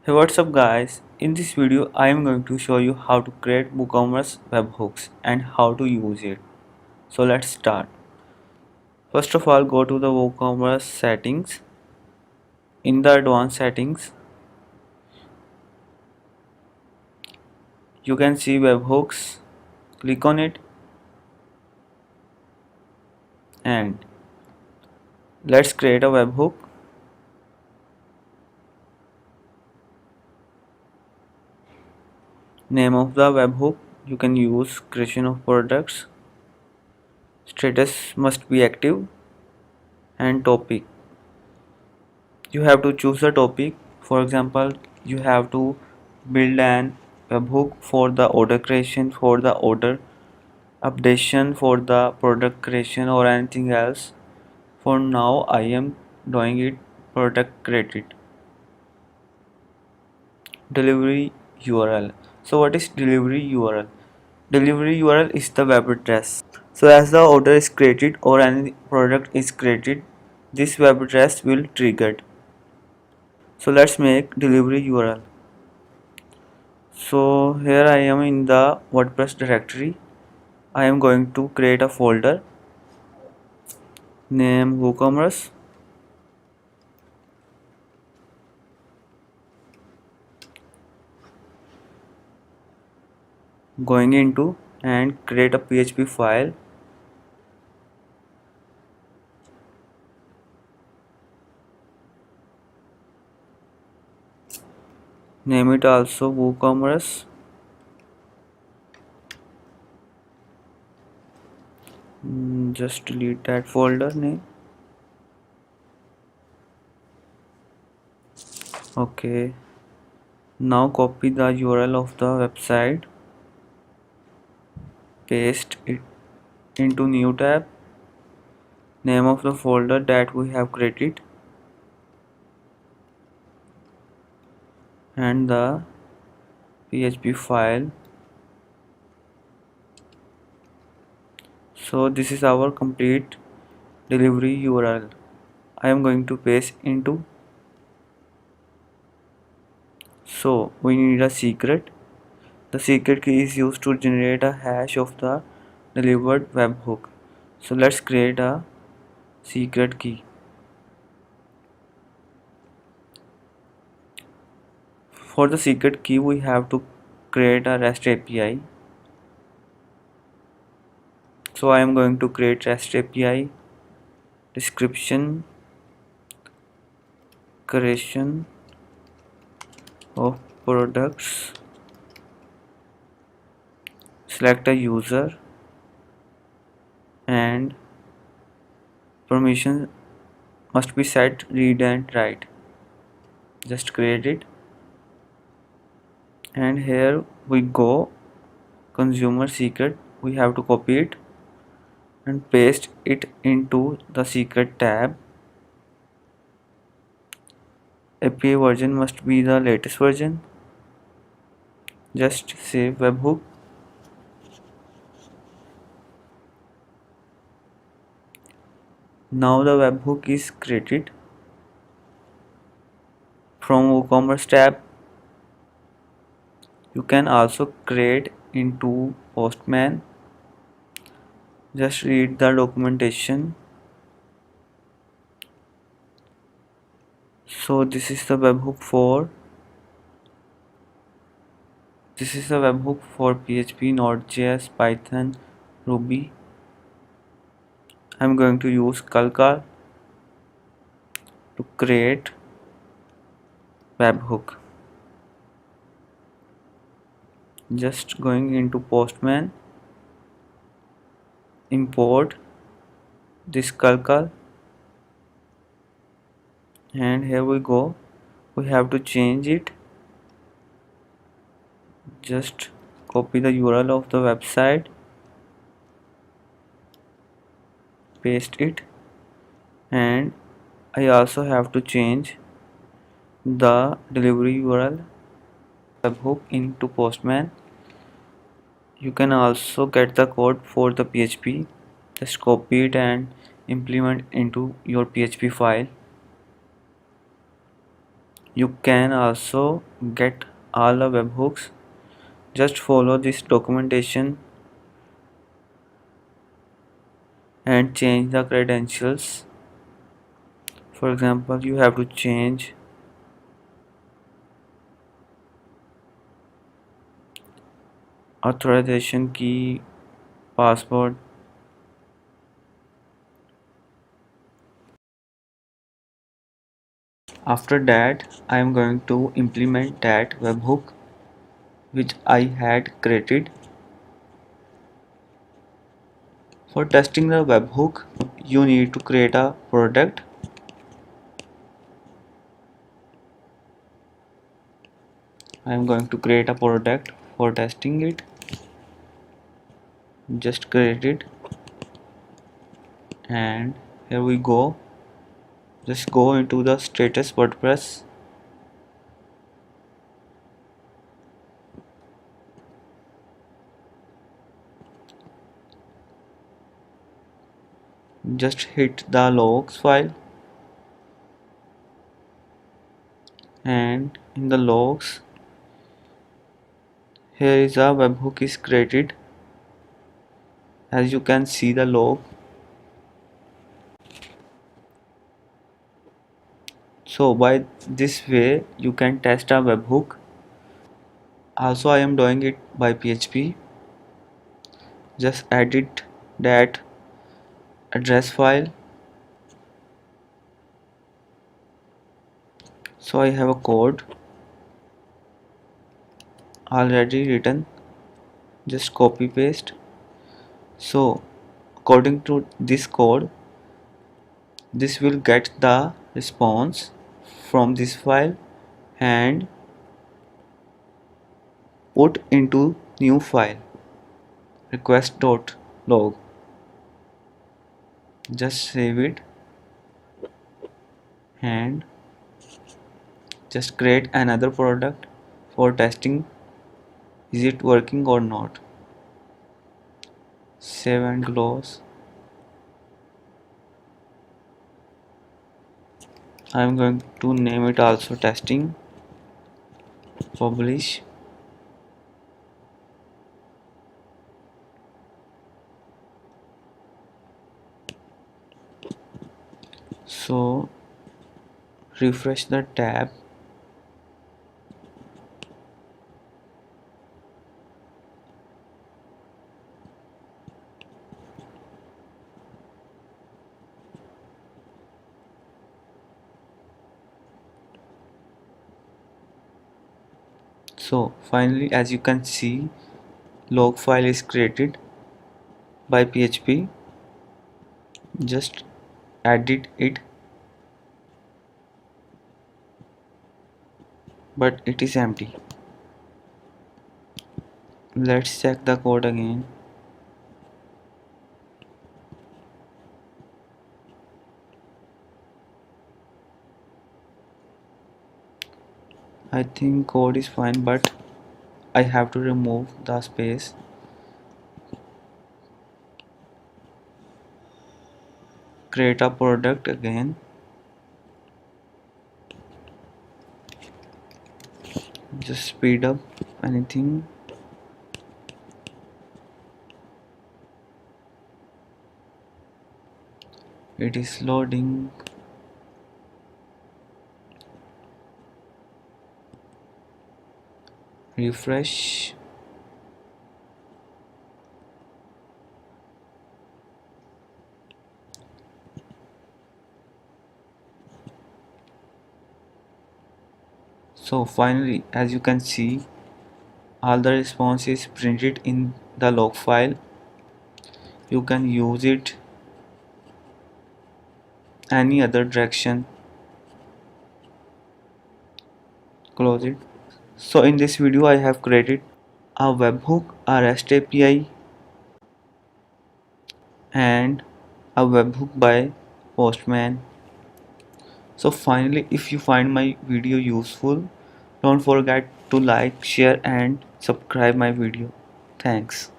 Hey, what's up guys? In this video I am going to show you how to create WooCommerce webhooks and how to use it. So let's start. First of all, go to the WooCommerce settings. In the advanced settings you can see webhooks. Click on it and let's create a webhook. Name of the webhook, you can use creation of products. Status must be active and topic. You have to choose a topic. For example, you have to build an webhook for the order creation, for the order updation, for the product creation or anything else. For now I am doing it product created. Delivery URL. So what is delivery URL? Delivery URL is the web address. So as the order is created or any product is created, this web address will triggered. So let's make delivery URL. So here I am in the WordPress directory. I am going to create a folder, name WooCommerce. Going into and create a PHP file. Name it also WooCommerce. Just delete that folder name. Okay. Now copy the URL of the website. Paste it into new tab. Name of the folder that we have created. And the PHP file. So this is our complete delivery URL. I am going to paste into. So we need a secret. The secret key is used to generate a hash of the delivered webhook. So let's create a secret key. For the secret key we have to create a REST API. So I am going to create REST API description creation of products. Select a user and permission must be set read and write. Just create it and here we go. Consumer secret, we have to copy it and paste it into the secret tab. API version must be the latest version. Just save webhook. Now the webhook is created. From WooCommerce tab you can also create into Postman. Just read the documentation. So this is the webhook for PHP, Node.js, Python, Ruby. I'm going to use Kalkar to create webhook. Just going into Postman, import this Kalkar, and here we go. We have to change it. Just copy the URL of the website, paste it, and I also have to change the delivery URL webhook into Postman. You can also get the code for the PHP. Just copy it and implement into your PHP file. You can also get all the webhooks. Just follow this documentation and change the credentials. For example, you have to change authorization key, password. After that, I am going to implement that webhook which I had created. For testing the webhook, you need to create a product. I am going to create a product for testing it. Just create it, and here we go. Just go into the status WordPress. Just hit the logs file, and in the logs here is a webhook is created. As you can see the log. So by this way you can test a webhook. Also I am doing it by PHP. Just edit that address file. So I have a code already written. Just copy paste. So according to this code, this will get the response from this file and put into new file request.log. Just save it and just create another product for testing is it working or not. Save and close. I am going to name it also testing. Publish. So refresh the tab. So finally, as you can see, log file is created by PHP. Just edit it, but it is empty. Let's check the code again. I think code is fine, but I have to remove the space. Create a product again. Just speed up anything. It is loading. Refresh. So finally, as you can see, all the response is printed in the log file. You can use it any other direction. Close it. So in this video I have created a webhook, a REST API and a webhook by Postman. So finally, if you find my video useful, don't forget to like, share and subscribe my video. Thanks.